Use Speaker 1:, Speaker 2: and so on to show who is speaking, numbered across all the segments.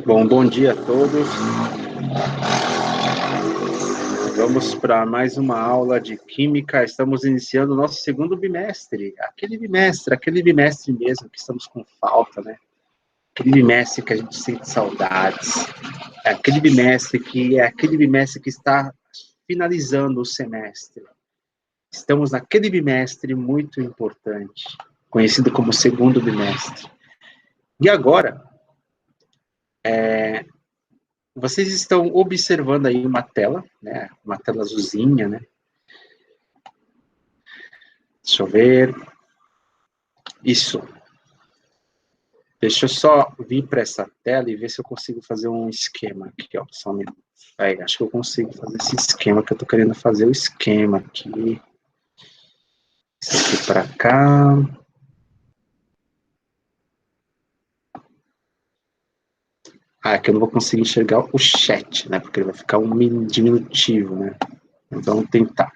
Speaker 1: Bom dia a todos. Vamos para mais uma aula de Química. Estamos iniciando o nosso segundo bimestre. Aquele bimestre mesmo que estamos com falta, né? Aquele bimestre que a gente sente saudades. Aquele bimestre que está finalizando o semestre. Estamos naquele bimestre muito importante, conhecido como segundo bimestre. E agora, vocês estão observando aí uma tela, né? Uma tela azulzinha, né? Deixa eu ver. Isso. Deixa eu só vir para essa tela e ver se eu consigo fazer um esquema aqui, ó. Só um minuto. Aí, acho que eu consigo fazer esse esquema que eu tô querendo fazer o esquema aqui. Isso aqui para cá. Ah, que eu não vou conseguir enxergar o chat, né? Porque ele vai ficar um diminutivo, né? Então, vamos tentar.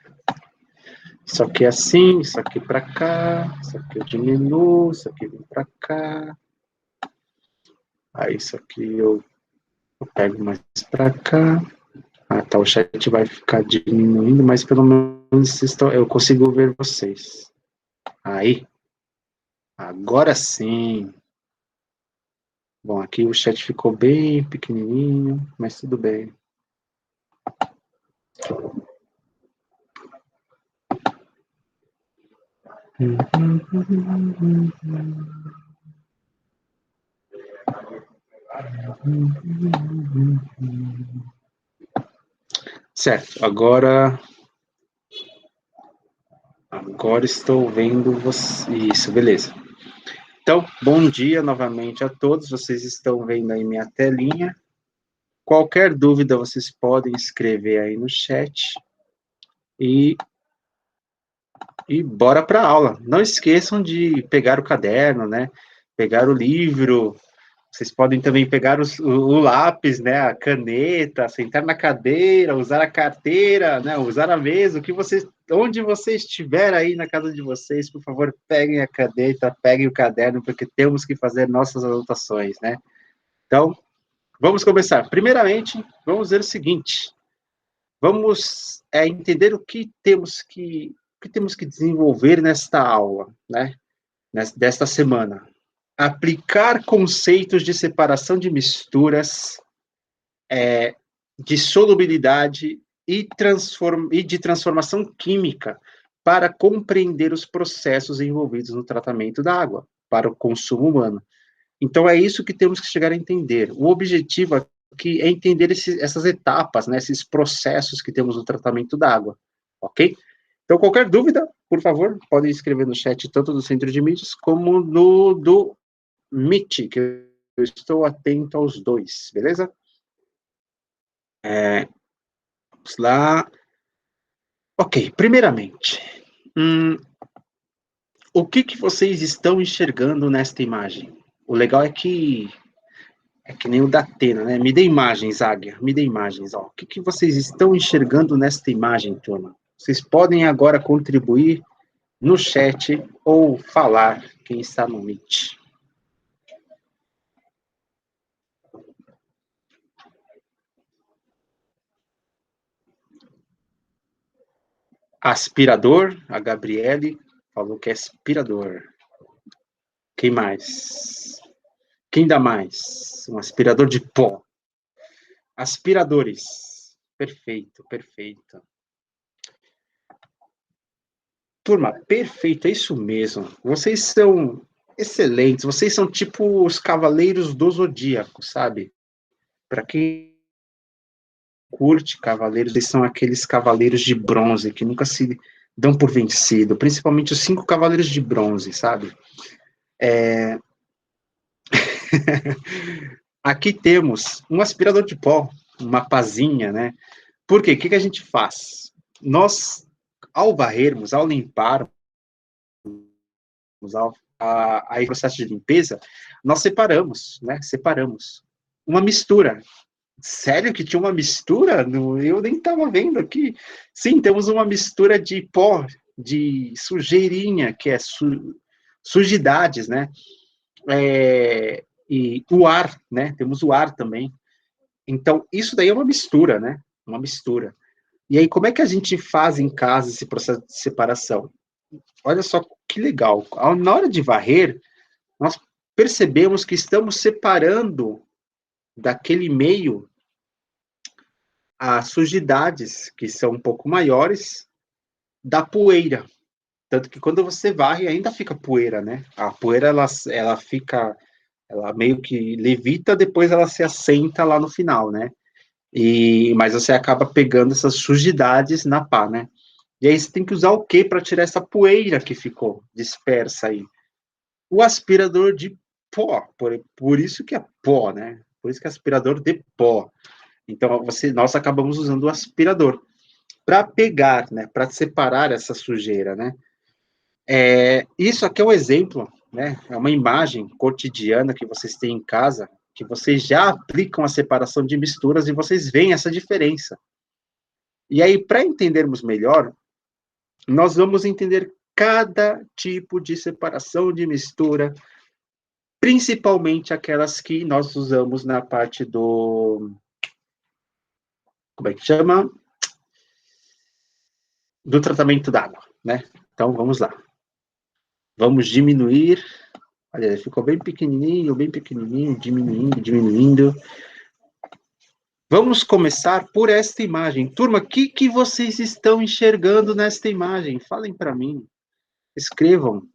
Speaker 1: Isso aqui é assim, isso aqui para cá, isso aqui eu diminuo, isso aqui vem para cá. Aí isso aqui eu pego mais para cá. Ah, tá, o chat vai ficar diminuindo, mas pelo menos eu consigo ver vocês. Aí. Agora sim. Bom, aqui o chat ficou bem pequenininho, mas tudo bem. Certo, agora estou vendo você. Isso, beleza. Então, bom dia novamente a todos. Vocês estão vendo aí minha telinha. Qualquer dúvida vocês podem escrever aí no chat. E bora para a aula. Não esqueçam de pegar o caderno, né? Pegar o livro. Vocês podem também pegar o lápis, né? A caneta, sentar na cadeira, usar a carteira, né? Usar a mesa, onde você estiver aí na casa de vocês, por favor, peguem a caneta, peguem o caderno, porque temos que fazer nossas anotações, né? Então, vamos começar. Primeiramente, vamos ver o seguinte. Vamos entender o que temos que desenvolver nesta aula, né? Desta semana. Aplicar conceitos de separação de misturas, de solubilidade e de transformação química para compreender os processos envolvidos no tratamento da água para o consumo humano. Então, é isso que temos que chegar a entender. O objetivo aqui é entender essas etapas, né, esses processos que temos no tratamento da água, ok? Então, qualquer dúvida, por favor, podem escrever no chat, tanto do Centro de Mídias, como do Meet, que eu estou atento aos dois, beleza? Vamos lá. Ok, primeiramente, o que vocês estão enxergando nesta imagem? O legal é que nem o da Atena, né? Me dê imagens, Águia, me dê imagens. Ó. O que vocês estão enxergando nesta imagem, turma? Vocês podem agora contribuir no chat ou falar quem está no Meet. Aspirador, a Gabriele falou que é aspirador. Quem mais? Quem dá mais? Um aspirador de pó. Aspiradores. Perfeito, perfeito. Turma, perfeito, é isso mesmo. Vocês são excelentes, vocês são tipo os cavaleiros do Zodíaco, sabe? Para quem curte cavaleiros, eles são aqueles cavaleiros de bronze que nunca se dão por vencido, principalmente os 5 cavaleiros de bronze, sabe? Aqui temos um aspirador de pó, uma pazinha, né? Por quê? O que a gente faz? Nós, ao varrermos, ao limparmos, aí processo de limpeza, nós separamos, né? Separamos uma mistura. Sério que tinha uma mistura? Eu nem estava vendo aqui. Sim, temos uma mistura de pó, de sujeirinha, que é sujidades, né? E o ar, né? Temos o ar também. Então, isso daí é uma mistura, né? Uma mistura. E aí, como é que a gente faz em casa esse processo de separação? Olha só que legal. Na hora de varrer, nós percebemos que estamos separando daquele meio as sujidades, que são um pouco maiores, da poeira. Tanto que quando você varre, ainda fica poeira, né? A poeira, ela fica, ela meio que levita, depois ela se assenta lá no final, né? Mas você acaba pegando essas sujidades na pá, né? E aí você tem que usar o quê para tirar essa poeira que ficou dispersa aí? O aspirador de pó, por isso que é pó, né? Por isso que é aspirador de pó. Então, nós acabamos usando o aspirador para pegar, né? Para separar essa sujeira, né? Isso aqui é um exemplo, né? É uma imagem cotidiana que vocês têm em casa, que vocês já aplicam a separação de misturas e vocês veem essa diferença. E aí, para entendermos melhor, nós vamos entender cada tipo de separação de mistura, principalmente aquelas que nós usamos na parte do... Como é que chama? Do tratamento da água, né? Então, vamos lá. Vamos diminuir. Olha, ficou bem pequenininho, diminuindo, diminuindo. Vamos começar por esta imagem. Turma, o que vocês estão enxergando nesta imagem? Falem para mim. Escrevam.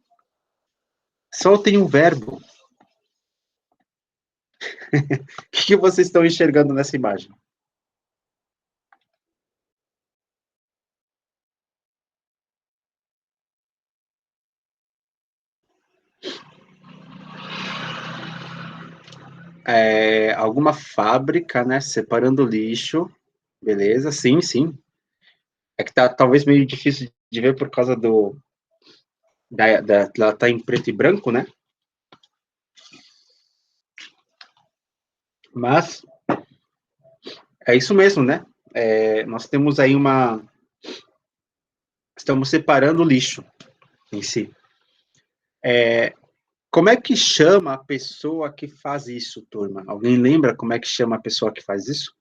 Speaker 1: Soltem um verbo. O que vocês estão enxergando nessa imagem? Alguma fábrica, né? Separando lixo. Beleza, sim, sim. É que tá talvez meio difícil de ver por causa ela tá em preto e branco, né? Mas é isso mesmo, né? Nós temos aí estamos separando o lixo em si. Como é que chama a pessoa que faz isso, turma? Alguém lembra como é que chama a pessoa que faz isso?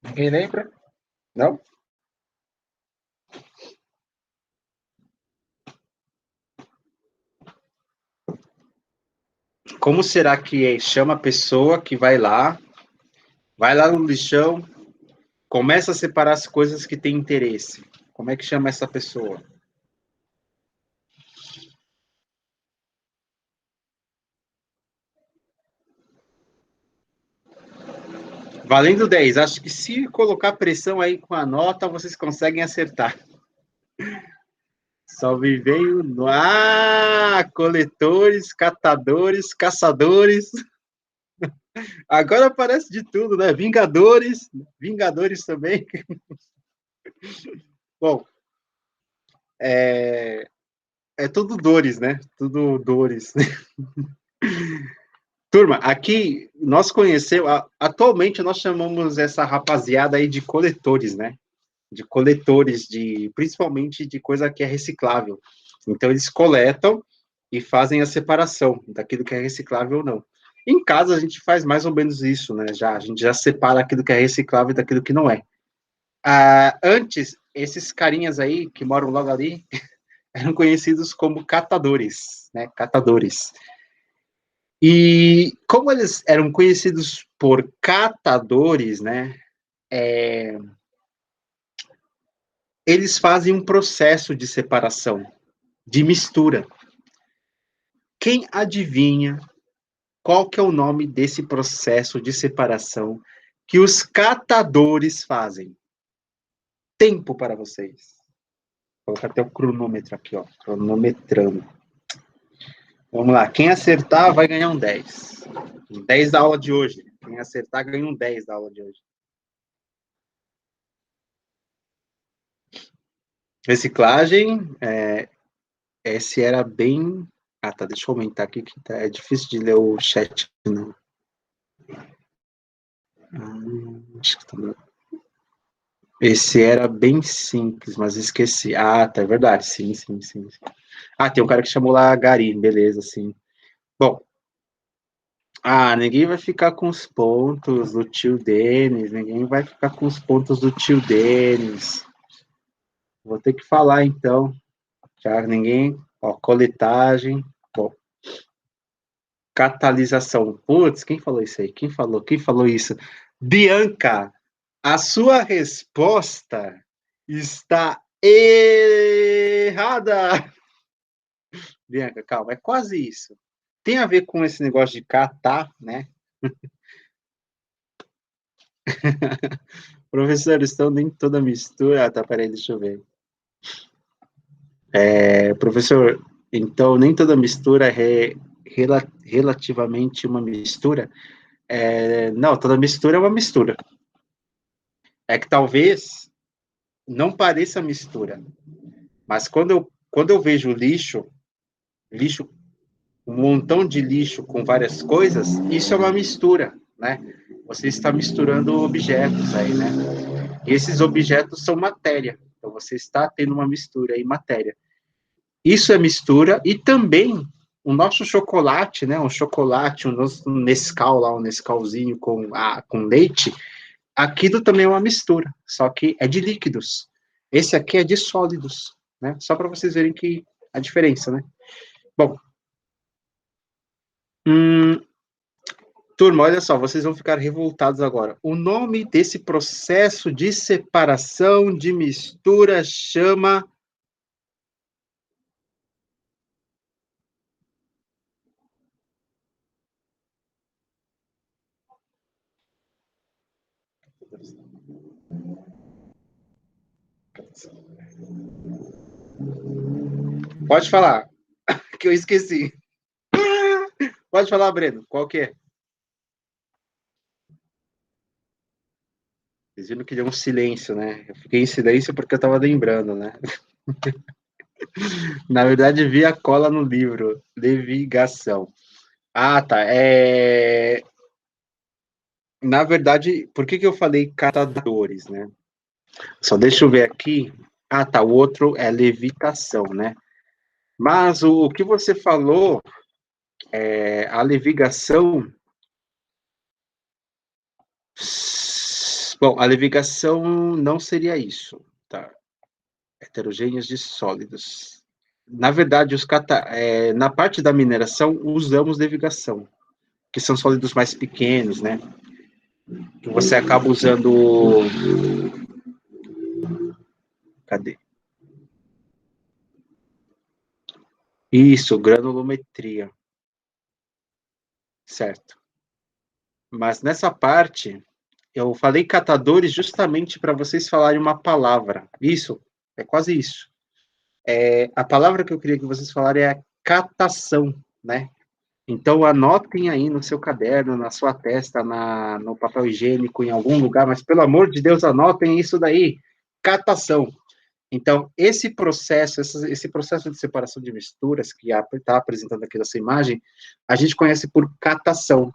Speaker 1: Ninguém lembra? Não? Como será que chama a pessoa que vai lá no lixão, começa a separar as coisas que têm interesse? Como é que chama essa pessoa? Valendo 10. Acho que se colocar pressão aí com a nota, vocês conseguem acertar. Só me veio no... coletores, catadores, caçadores. Agora aparece de tudo, né? Vingadores também. Bom, é tudo dores, né? Tudo dores. Turma, aqui nós conhecemos, atualmente nós chamamos essa rapaziada aí de coletores, né? De coletores, principalmente de coisa que é reciclável. Então eles coletam e fazem a separação daquilo que é reciclável ou não. Em casa a gente faz mais ou menos isso, né? A gente já separa aquilo que é reciclável daquilo que não é. Antes, esses carinhas aí que moram logo ali eram conhecidos como catadores, né? Catadores. E como eles eram conhecidos por catadores, né? Eles fazem um processo de separação, de mistura. Quem adivinha qual que é o nome desse processo de separação que os catadores fazem? Tempo para vocês. Vou colocar até o cronômetro aqui, ó, cronometrando. Vamos lá, quem acertar vai ganhar um 10. Um 10 da aula de hoje. Quem acertar ganha um 10 da aula de hoje. Reciclagem, esse era bem... tá, deixa eu aumentar aqui, que é difícil de ler o chat, não. Acho que tá... Esse era bem simples, mas esqueci. Ah, tá, é verdade. Sim, sim, sim. Ah, tem um cara que chamou lá Gari, beleza, sim. Bom, ninguém vai ficar com os pontos do tio Denis, ninguém vai ficar com os pontos do tio Denis. Vou ter que falar então, já ninguém, ó, coletagem, bom, catalisação. Putz, quem falou isso aí? Quem falou? Quem falou isso? Bianca, a sua resposta está errada. Bianca, calma, é quase isso. Tem a ver com esse negócio de catar, né? Professor, estão nem toda mistura. Ah, tá, peraí, deixa eu ver. Professor, então nem toda mistura é relativamente uma mistura? Não, toda mistura é uma mistura. É que talvez não pareça mistura, mas quando eu vejo lixo, um montão de lixo com várias coisas, isso é uma mistura, né? Você está misturando objetos aí, né? E esses objetos são matéria. Então você está tendo uma mistura em matéria. Isso é mistura e também o nosso chocolate, né? Um chocolate, um nosso Nescau lá, um Nescauzinho com leite, aquilo também é uma mistura, só que é de líquidos. Esse aqui é de sólidos, né? Só para vocês verem que a diferença, né? Bom, hum, turma, olha só, vocês vão ficar revoltados agora. O nome desse processo de separação de mistura chama. Pode falar, que eu esqueci. Pode falar, Breno, qual que é? Vocês viram que deu um silêncio, né? Eu fiquei em silêncio porque eu estava lembrando, né? Na verdade, vi a cola no livro. Levigação. Ah, tá. Na verdade, por que eu falei catadores, né? Só deixa eu ver aqui. Ah, tá. O outro é levitação, né? Mas o que você falou, a levigação. Bom, a levigação não seria isso, tá? Heterogêneos de sólidos. Na verdade, na parte da mineração, usamos levigação, que são sólidos mais pequenos, né? Que você acaba usando. Cadê? Isso, granulometria, certo. Mas nessa parte, eu falei catadores justamente para vocês falarem uma palavra. Isso, é quase isso. A palavra que eu queria que vocês falarem é catação, né? Então, anotem aí no seu caderno, na sua testa, no papel higiênico, em algum lugar, mas pelo amor de Deus, anotem isso daí. Catação. Então, esse processo de separação de misturas que está apresentando aqui nessa imagem, a gente conhece por catação.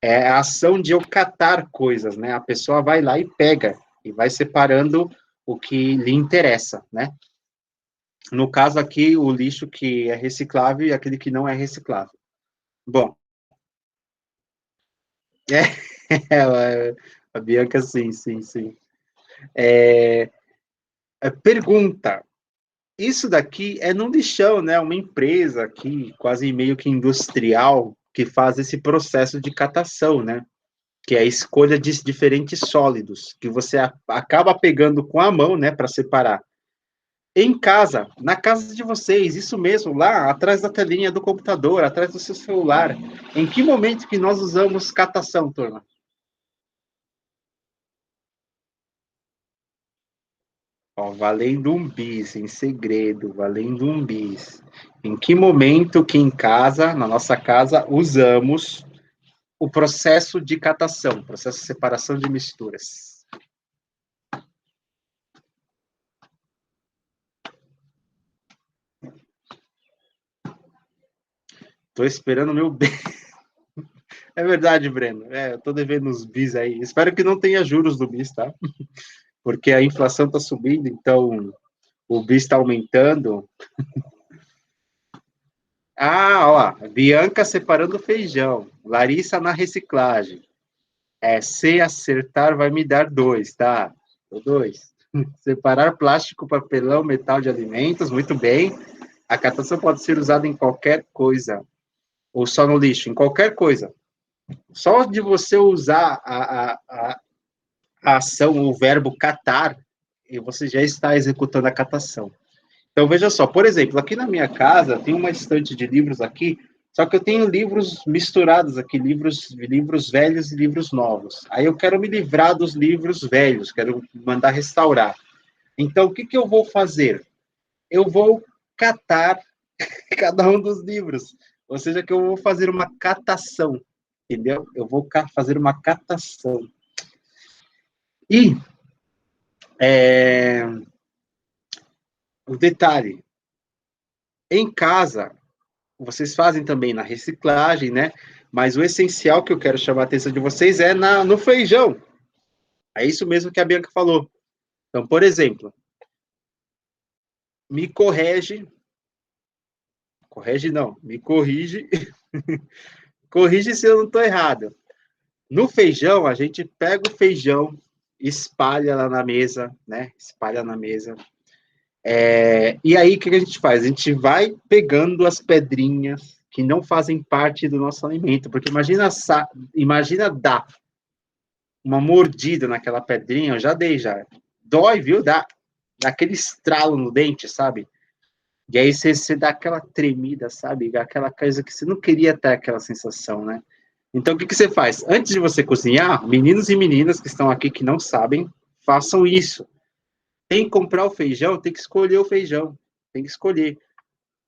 Speaker 1: É a ação de eu catar coisas, né? A pessoa vai lá e pega, e vai separando o que lhe interessa, né? No caso aqui, o lixo que é reciclável e aquele que não é reciclável. Bom, a Bianca, sim, sim, sim. Pergunta: isso daqui é no lixão, né? Uma empresa aqui, quase meio que industrial, que faz esse processo de catação, né? Que é a escolha de diferentes sólidos, que você acaba pegando com a mão, né, para separar. Em casa, na casa de vocês, isso mesmo, lá atrás da telinha do computador, atrás do seu celular. Em que momento que nós usamos catação, turma? Ó, valendo um bis, em segredo, valendo um bis. Em que momento que em casa, na nossa casa, usamos o processo de catação, processo de separação de misturas? Estou esperando o meu bis. É verdade, Breno. Eu tô devendo uns bis aí. Espero que não tenha juros do bis, tá? porque a inflação está subindo, então o bis está aumentando. Ah, ó, Bianca separando feijão, Larissa na reciclagem. Se acertar vai me dar 2, tá? 2. Separar plástico, papelão, metal de alimentos, muito bem. A catação pode ser usada em qualquer coisa, ou só no lixo, em qualquer coisa. Só de você usar a ação, o verbo catar, e você já está executando a catação. Então, veja só, por exemplo, aqui na minha casa tem uma estante de livros aqui, só que eu tenho livros misturados aqui, livros velhos e livros novos. Aí eu quero me livrar dos livros velhos, quero mandar restaurar. Então, o que, que eu vou fazer? Eu vou catar cada um dos livros. Ou seja, que eu vou fazer uma catação, entendeu? Eu vou fazer uma catação. E o detalhe, em casa, vocês fazem também na reciclagem, né? Mas o essencial que eu quero chamar a atenção de vocês é no feijão. É isso mesmo que a Bianca falou. Então, por exemplo, me corrige não, me corrige, corrige se eu não estou errado. No feijão, a gente pega o feijão, espalha lá na mesa, né? Espalha na mesa. E aí, o que a gente faz? A gente vai pegando as pedrinhas que não fazem parte do nosso alimento, porque imagina dar uma mordida naquela pedrinha, eu já dei já. Dói, viu? Dá aquele estralo no dente, sabe? E aí você dá aquela tremida, sabe? Aquela coisa que você não queria ter aquela sensação, né? Então, o que você faz? Antes de você cozinhar, meninos e meninas que estão aqui que não sabem, façam isso. Tem que comprar o feijão, tem que escolher o feijão. Tem que escolher.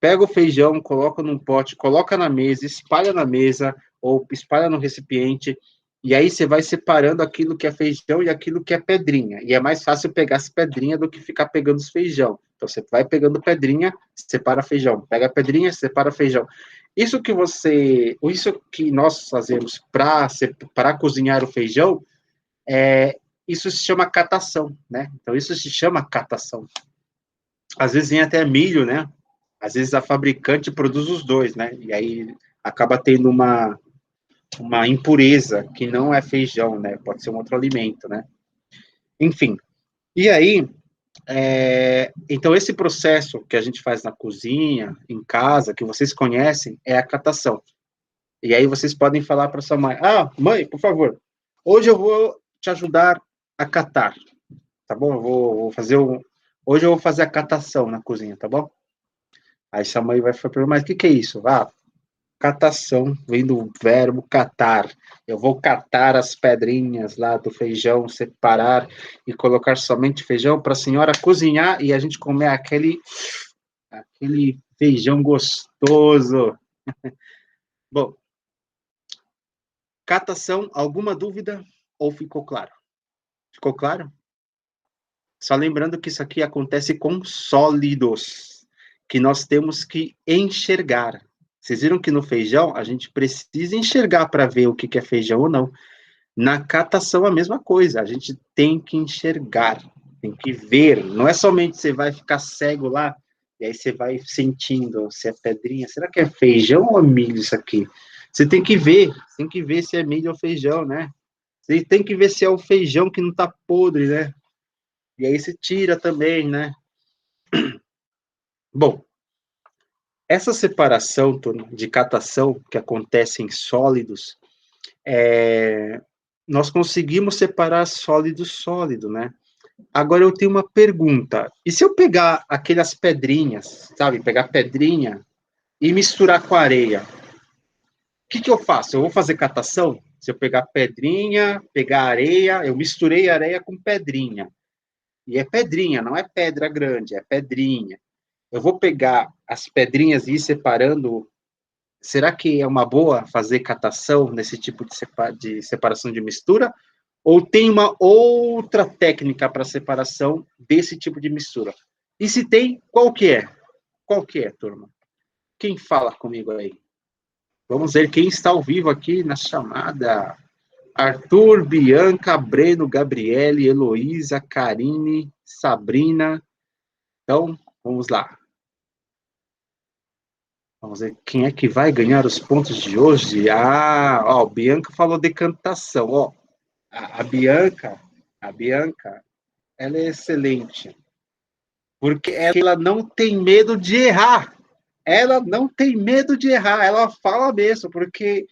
Speaker 1: Pega o feijão, coloca num pote, coloca na mesa, espalha na mesa, ou espalha no recipiente, e aí você vai separando aquilo que é feijão e aquilo que é pedrinha. E é mais fácil pegar as pedrinhas do que ficar pegando os feijão. Então você vai pegando pedrinha, separa feijão. Pega a pedrinha, separa feijão. Isso que nós fazemos para cozinhar o feijão, isso se chama catação, né? Então isso se chama catação. Às vezes vem até milho, né? Às vezes a fabricante produz os dois, né? E aí acaba tendo uma impureza que não é feijão, né? Pode ser um outro alimento, né? Enfim. E aí, então esse processo que a gente faz na cozinha, em casa, que vocês conhecem, é a catação. E aí vocês podem falar para sua mãe: mãe, por favor, hoje eu vou te ajudar a catar, tá bom? Hoje eu vou fazer a catação na cozinha, tá bom? Aí sua mãe vai falar, mas o que é isso? Catação, vem do verbo catar. Eu vou catar as pedrinhas lá do feijão, separar e colocar somente feijão para a senhora cozinhar e a gente comer aquele feijão gostoso. Bom, catação, alguma dúvida ou ficou claro? Ficou claro? Só lembrando que isso aqui acontece com sólidos, que nós temos que enxergar. Vocês viram que no feijão a gente precisa enxergar para ver o que é feijão ou não. Na catação a mesma coisa, a gente tem que enxergar, tem que ver. Não é somente você vai ficar cego lá e aí você vai sentindo se é pedrinha. Será que é feijão ou milho isso aqui? Você tem que ver se é milho ou feijão, né? Você tem que ver se é o feijão que não está podre, né? E aí você tira também, né? Bom, essa separação de catação que acontece em sólidos, nós conseguimos separar sólido, né? Agora eu tenho uma pergunta. E se eu pegar aquelas pedrinhas, sabe? Pegar pedrinha e misturar com areia, o que eu faço? Eu vou fazer catação? Se eu pegar pedrinha, pegar areia, eu misturei areia com pedrinha. E é pedrinha, não é pedra grande, é pedrinha. Eu vou pegar as pedrinhas e ir separando. Será que é uma boa fazer catação nesse tipo de separação de mistura? Ou tem uma outra técnica para separação desse tipo de mistura? E se tem, qual que é? Qual que é, turma? Quem fala comigo aí? Vamos ver quem está ao vivo aqui na chamada. Arthur, Bianca, Breno, Gabriele, Heloísa, Karine, Sabrina. Então, vamos lá. Vamos ver quem é que vai ganhar os pontos de hoje. Ah, ó, Bianca falou decantação. Ó, a Bianca, ela é excelente. Porque ela não tem medo de errar. Ela não tem medo de errar. Ela fala mesmo, porque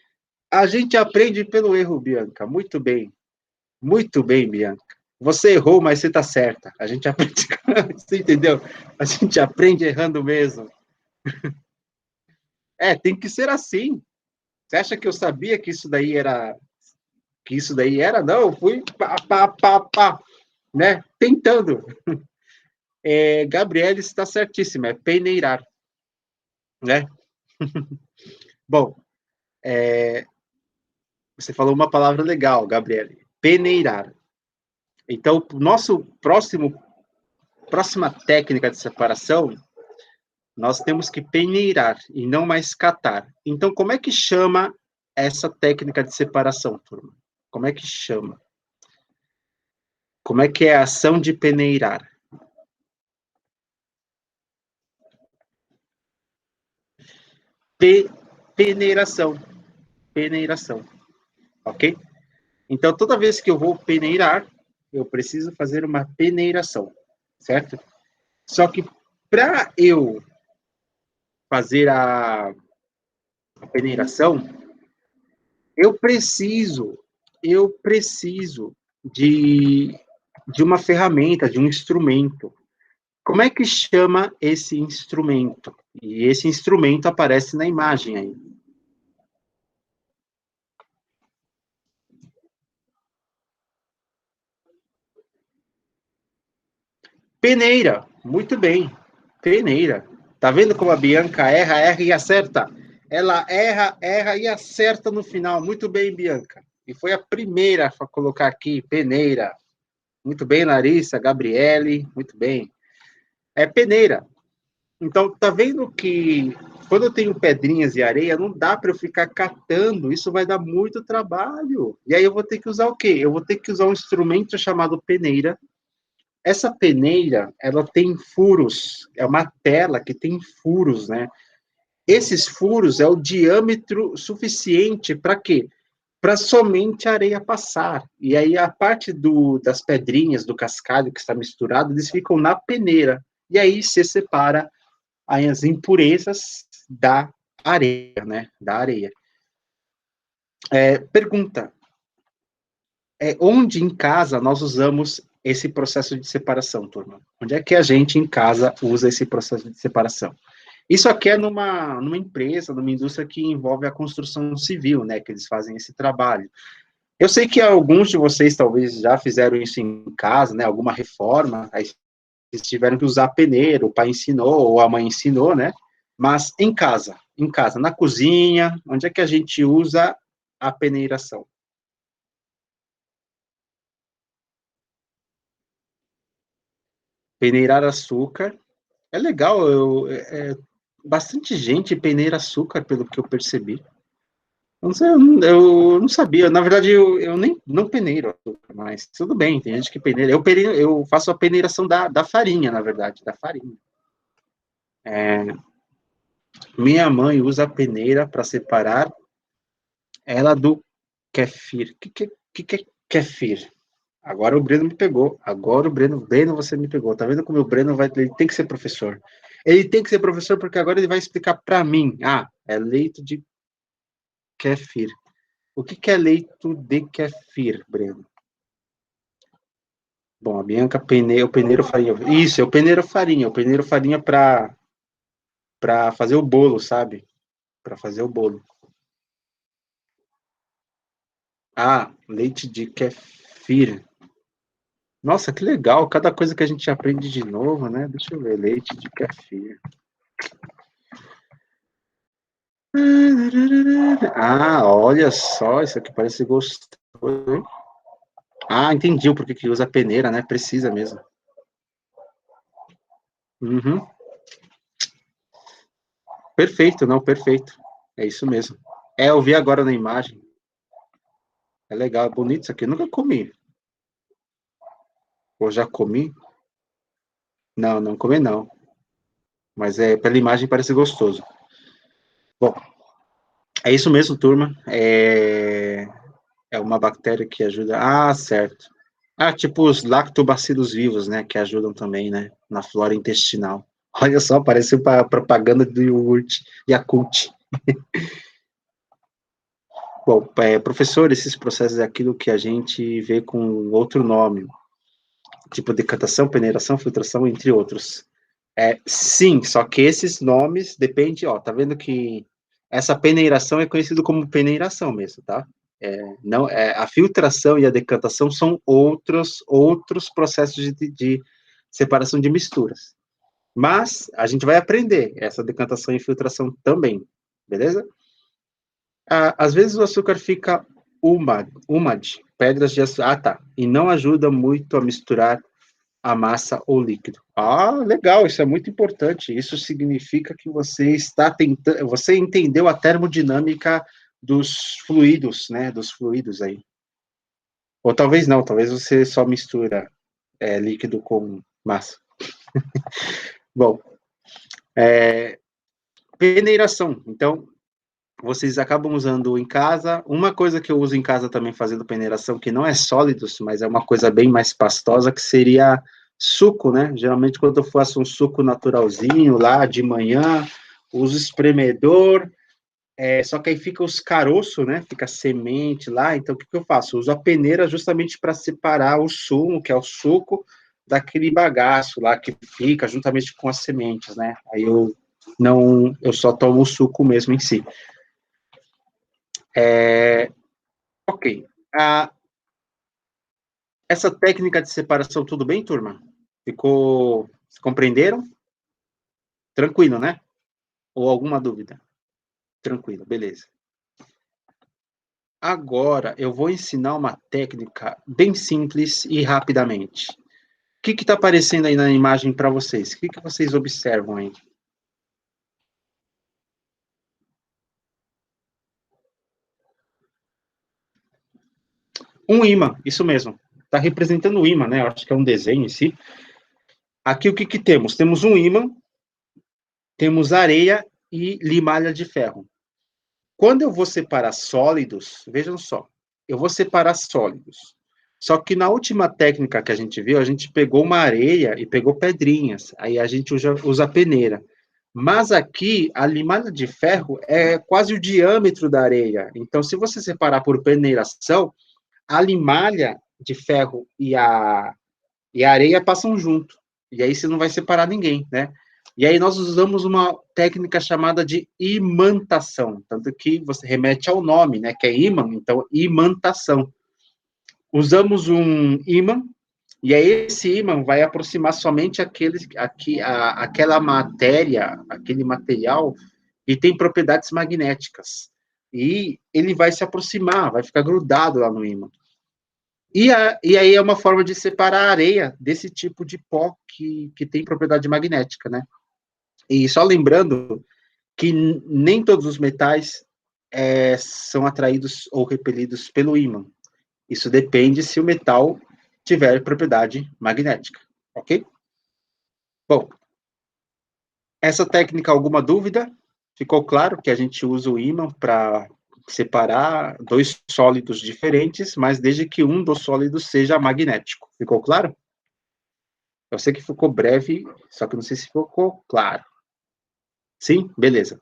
Speaker 1: a gente aprende pelo erro, Bianca. Muito bem, Bianca. Você errou, mas você está certa. A gente aprende, você entendeu? A gente aprende errando mesmo. É, tem que ser assim. Você acha que eu sabia que isso daí era Não, eu fui pá, né? Tentando. É, Gabriela está certíssima, é peneirar, né? Bom, você falou uma palavra legal, Gabriele. Peneirar. Então, nosso próxima técnica de separação, nós temos que peneirar e não mais catar. Então, como é que chama essa técnica de separação, turma? Como é que chama? Como é que é a ação de peneirar? Pe peneiração. Peneiração. Ok? Então, toda vez que eu vou peneirar, eu preciso fazer uma peneiração, certo? Só que para eu fazer a peneiração, eu preciso de, de uma ferramenta, de um instrumento. Como é que chama esse instrumento? E esse instrumento aparece na imagem aí. Peneira, muito bem. Peneira. Tá vendo como a Bianca erra, erra e acerta? Ela erra, erra e acerta no final. Muito bem, Bianca. E foi a primeira a colocar aqui, peneira. Muito bem, Larissa, Gabriele, muito bem. É peneira. Então, tá vendo que quando eu tenho pedrinhas e areia, não dá para eu ficar catando, isso vai dar muito trabalho. E aí eu vou ter que usar o quê? Eu vou ter que usar um instrumento chamado peneira. Essa peneira, ela tem furos, é uma tela que tem furos, né? Esses furos é o diâmetro suficiente para quê? Para somente a areia passar. E aí a parte das pedrinhas, do cascalho que está misturado, eles ficam na peneira. E aí se separa as impurezas da areia, né? Da areia. Pergunta: onde em casa nós usamos esse processo de separação, turma? Onde é que a gente em casa usa esse processo de separação? Isso aqui é numa empresa, numa indústria que envolve a construção civil, né? Que eles fazem esse trabalho. Eu sei que alguns de vocês talvez já fizeram isso em casa, né? Alguma reforma, aí eles tiveram que usar peneiro, o pai ensinou, ou a mãe ensinou, né? Mas em casa, na cozinha, onde é que a gente usa a peneiração? Peneirar açúcar. É legal, bastante gente peneira açúcar, pelo que eu percebi. Eu não sei, eu não sabia. Na verdade, eu nem não peneiro açúcar, mas tudo bem, tem gente que peneira. Eu faço a peneiração da farinha, na verdade, da farinha. É, minha mãe usa a peneira para separar ela do kefir. O que é kefir? Agora o Breno me pegou. Agora Breno, você me pegou. Tá vendo como o Breno ele tem que ser professor? Ele tem que ser professor porque agora ele vai explicar para mim. Ah, é leito de kefir. O que é leito de kefir, Breno? Bom, a Bianca o peneiro farinha. Isso, é o peneiro farinha. O peneiro farinha para fazer o bolo, sabe? Para fazer o bolo. Ah, leite de kefir. Nossa, que legal. Cada coisa que a gente aprende de novo, né? Deixa eu ver. Leite de kefir. Ah, olha só. Isso aqui parece gostoso, hein? Ah, entendi o porquê que usa peneira, né? Precisa mesmo. Uhum. Perfeito, não, perfeito. É isso mesmo. Eu vi agora na imagem. É legal, é bonito isso aqui. Eu nunca comi. Ou já comi? Não, não comi não. Mas pela imagem parece gostoso. Bom, é isso mesmo, turma. É uma bactéria que ajuda. Ah, certo. Ah, tipo os lactobacilos vivos, né? Que ajudam também, né? Na flora intestinal. Olha só, parece propaganda do iogurte Yakult. Bom, professor, esses processos é aquilo que a gente vê com outro nome, tipo decantação, peneiração, filtração, entre outros. Sim, só que esses nomes depende, ó, tá vendo que essa peneiração é conhecido como peneiração mesmo, tá? Não, a filtração e a decantação são outros processos de separação de misturas. Mas a gente vai aprender essa decantação e filtração também, beleza? Às vezes o açúcar fica pedras de açúcar. Ah, tá. E não ajuda muito a misturar a massa ou líquido. Ah, legal, isso é muito importante. Isso significa que você está tentando, você entendeu a termodinâmica dos fluidos, né? Dos fluidos aí. Ou talvez não, talvez você só mistura líquido com massa. Bom, peneiração. Então, vocês acabam usando em casa. Uma coisa que eu uso em casa também fazendo peneiração, que não é sólidos, mas é uma coisa bem mais pastosa, que seria suco, né? Geralmente, quando eu faço um suco naturalzinho lá de manhã, uso espremedor, só que aí fica os caroços, né? Fica a semente lá. Então, o que eu faço? Eu uso a peneira justamente para separar o sumo, que é o suco, daquele bagaço lá que fica juntamente com as sementes, né? Aí eu só tomo o suco mesmo em si. Ok. Ah, essa técnica de separação, tudo bem, turma? Ficou. Compreenderam? Tranquilo, né? Ou alguma dúvida? Tranquilo, beleza. Agora eu vou ensinar uma técnica bem simples e rapidamente. O que está aparecendo aí na imagem para vocês? O que vocês observam aí? Um ímã, isso mesmo. Está representando o ímã, né? Eu acho que é um desenho em si. Aqui o que temos? Temos um ímã, temos areia e limalha de ferro. Quando eu vou separar sólidos, vejam só, eu vou separar sólidos. Só que na última técnica que a gente viu, a gente pegou uma areia e pegou pedrinhas. Aí a gente usa a peneira. Mas aqui, a limalha de ferro é quase o diâmetro da areia. Então, se você separar por peneiração, a limalha de ferro e a areia passam junto. E aí você não vai separar ninguém, né? E aí nós usamos uma técnica chamada de imantação, tanto que você remete ao nome, né, que é ímã, então imantação. Usamos um ímã, e aí esse ímã vai aproximar somente aquela matéria, aquele material que tem propriedades magnéticas. E ele vai se aproximar, vai ficar grudado lá no ímã. E aí é uma forma de separar a areia desse tipo de pó que tem propriedade magnética, né? E só lembrando que nem todos os metais são atraídos ou repelidos pelo ímã. Isso depende se o metal tiver propriedade magnética, ok? Bom, essa técnica, alguma dúvida? Ficou claro que a gente usa o ímã para separar dois sólidos diferentes, mas desde que um dos sólidos seja magnético. Ficou claro? Eu sei que ficou breve, só que não sei se ficou claro. Sim? Beleza.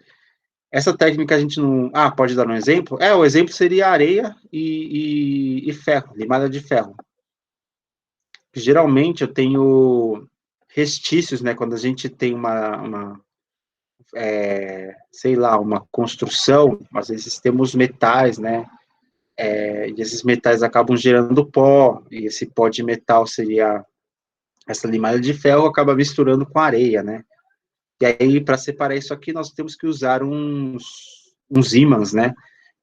Speaker 1: Essa técnica a gente não. Ah, pode dar um exemplo? O exemplo seria areia e ferro, limada de ferro. Geralmente eu tenho restícios, né? Quando a gente tem sei lá, uma construção, às vezes temos metais, né? E esses metais acabam gerando pó, e esse pó de metal seria essa limada de ferro, acaba misturando com areia, né? E aí, para separar isso aqui, nós temos que usar uns ímãs, né?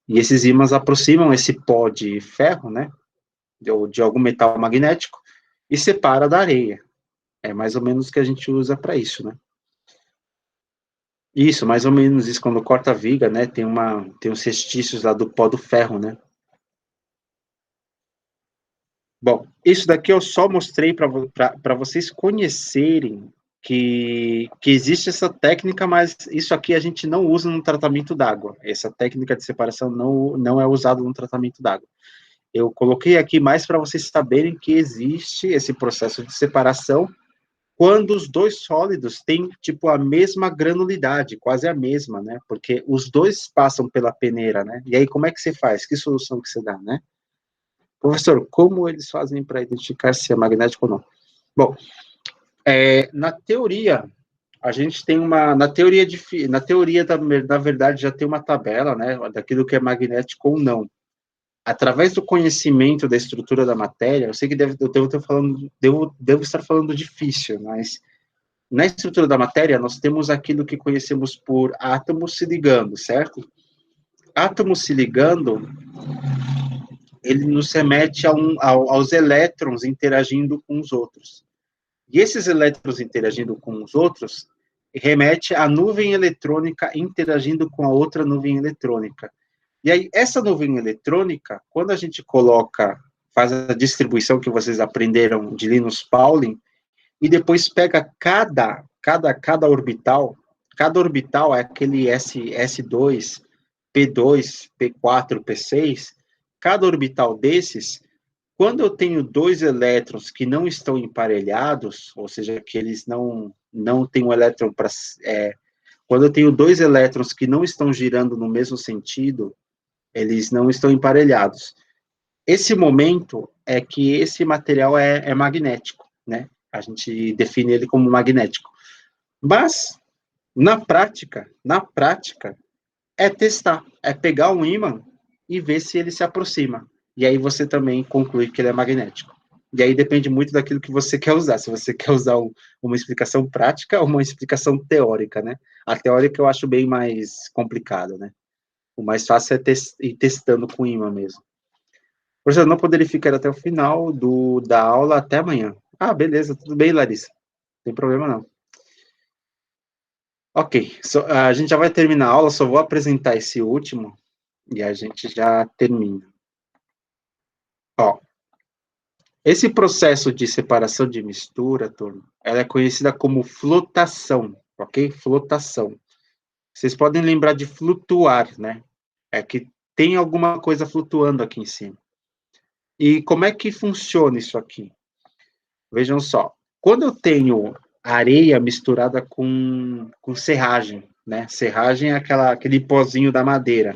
Speaker 1: E esses ímãs aproximam esse pó de ferro, né? De algum metal magnético, e separa da areia. É mais ou menos o que a gente usa para isso, né? Isso, mais ou menos isso. Quando corta a viga, né? Tem uns restícios lá do pó do ferro, né? Bom, isso daqui eu só mostrei para vocês conhecerem que existe essa técnica, mas isso aqui a gente não usa no tratamento d'água. Essa técnica de separação não é usada no tratamento d'água. Eu coloquei aqui mais para vocês saberem que existe esse processo de separação quando os dois sólidos têm, tipo, a mesma granulidade, quase a mesma, né? Porque os dois passam pela peneira, né? E aí, como é que você faz? Que solução que você dá, né? Professor, como eles fazem para identificar se é magnético ou não? Bom, na teoria, a gente tem uma... Na teoria, na verdade, já tem uma tabela, né? Daquilo que é magnético ou não. Através do conhecimento da estrutura da matéria, eu sei que devo estar falando difícil, mas na estrutura da matéria, nós temos aquilo que conhecemos por átomos se ligando, certo? Átomos se ligando, ele nos remete aos elétrons interagindo com os outros. E esses elétrons interagindo com os outros remete à nuvem eletrônica interagindo com a outra nuvem eletrônica. E aí, essa nuvem eletrônica, quando a gente faz a distribuição que vocês aprenderam de Linus Pauling, e depois pega cada orbital, cada orbital é aquele S2, P2, P4, P6, cada orbital desses, quando eu tenho dois elétrons que não estão emparelhados, ou seja, que eles não têm um elétron para... quando eu tenho dois elétrons que não estão girando no mesmo sentido, eles não estão emparelhados. Esse momento é que esse material é magnético, né? A gente define ele como magnético. Mas, na prática, é testar, é pegar um ímã e ver se ele se aproxima. E aí você também conclui que ele é magnético. E aí depende muito daquilo que você quer usar. Se você quer usar uma explicação prática ou uma explicação teórica, né? A teórica eu acho bem mais complicado, né? O mais fácil é ir testando com ímã mesmo. Professor, eu não poderia ficar até o final da aula até amanhã. Ah, beleza, tudo bem, Larissa. Não tem problema não. Ok, a gente já vai terminar a aula, só vou apresentar esse último e a gente já termina. Ó, esse processo de separação de mistura, turma, ela é conhecida como flotação, ok? Flotação. Vocês podem lembrar de flutuar, né? É que tem alguma coisa flutuando aqui em cima. E como é que funciona isso aqui? Vejam só, quando eu tenho areia misturada com serragem, né? Serragem é aquele pozinho da madeira.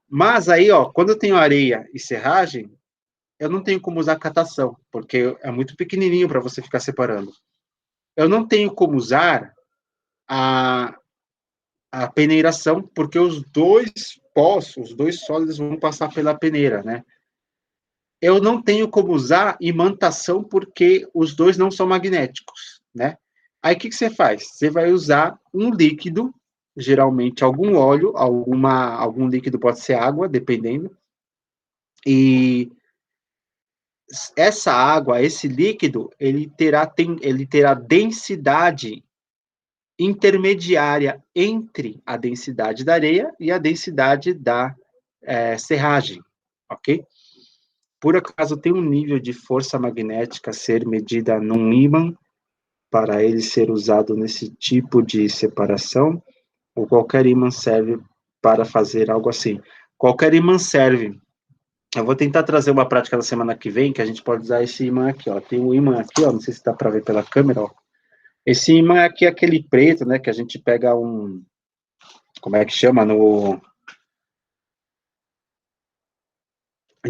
Speaker 1: Mas aí, ó, quando eu tenho areia e serragem, eu não tenho como usar catação, porque é muito pequenininho para você ficar separando. Eu não tenho como usar a, a peneiração, porque os dois os dois sólidos vão passar pela peneira, né? Eu não tenho como usar imantação porque os dois não são magnéticos, né? Aí o que você faz? Você vai usar um líquido, geralmente algum óleo, algum líquido pode ser água, dependendo, e essa água, esse líquido, ele terá densidade intermediária entre a densidade da areia e a densidade da serragem, ok? Por acaso tem um nível de força magnética a ser medida num ímã para ele ser usado nesse tipo de separação? Ou qualquer ímã serve para fazer algo assim? Qualquer ímã serve. Eu vou tentar trazer uma prática da semana que vem, que a gente pode usar esse ímã aqui, ó. Tem um ímã aqui, ó, não sei se dá para ver pela câmera, ó. Esse ímã aqui é aquele preto, né, que a gente pega como é que chama,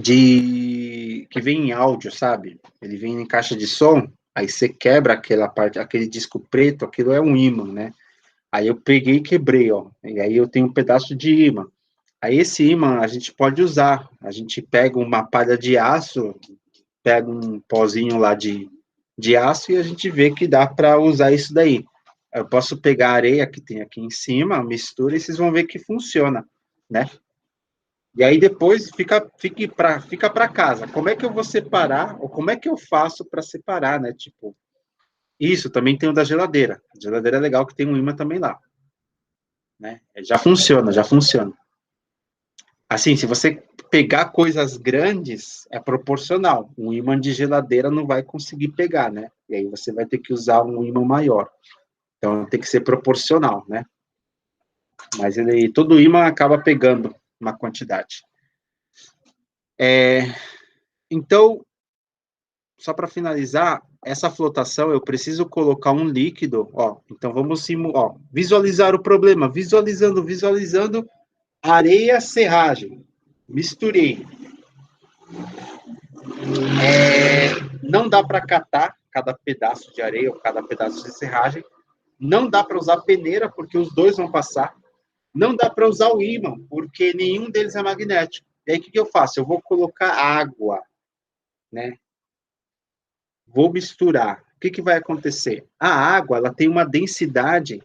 Speaker 1: que vem em áudio, sabe? Ele vem em caixa de som, aí você quebra aquela parte, aquele disco preto, aquilo é um ímã, né? Aí eu peguei e quebrei, ó, e aí eu tenho um pedaço de ímã. Aí esse ímã a gente pode usar, a gente pega uma palha de aço, pega um pozinho lá de aço e a gente vê que dá para usar isso daí. Eu posso pegar a areia que tem aqui em cima, mistura e vocês vão ver que funciona, né? E aí depois fica para casa. Como é que eu vou separar, ou como é que eu faço para separar, né? Tipo, isso também tem o da geladeira. A geladeira é legal que tem um ímã também lá, né? Já funciona, já funciona. Assim, se você pegar coisas grandes, é proporcional. Um ímã de geladeira não vai conseguir pegar, né? E aí você vai ter que usar um ímã maior. Então tem que ser proporcional, né? Mas todo ímã acaba pegando uma quantidade. Então, só para finalizar, essa flotação eu preciso colocar um líquido, ó. Então vamos visualizar o problema, visualizando areia, serragem. Misturei. Não dá para catar cada pedaço de areia ou cada pedaço de serragem. Não dá para usar peneira, porque os dois vão passar. Não dá para usar o ímã, porque nenhum deles é magnético. E aí, o que eu faço? Eu vou colocar água, né? Vou misturar. O que vai acontecer? A água, ela tem uma densidade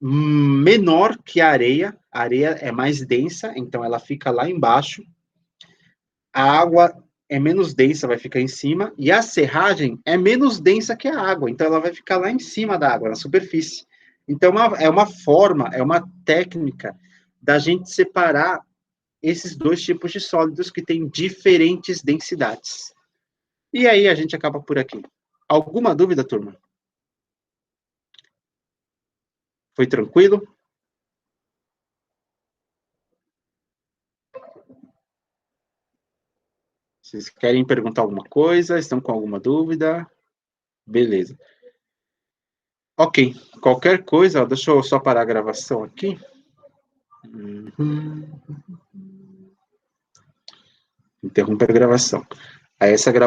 Speaker 1: menor que a areia. A areia é mais densa, então ela fica lá embaixo. A água é menos densa, vai ficar em cima, e a serragem é menos densa que a água, então ela vai ficar lá em cima da água, na superfície. Então é uma forma, é uma técnica da gente separar esses dois tipos de sólidos que têm diferentes densidades. E aí a gente acaba por aqui. Alguma dúvida, turma? Foi tranquilo? Vocês querem perguntar alguma coisa? Estão com alguma dúvida? Beleza. Ok. Qualquer coisa, deixa eu só parar a gravação aqui. Interromper a gravação. Aí essa gravação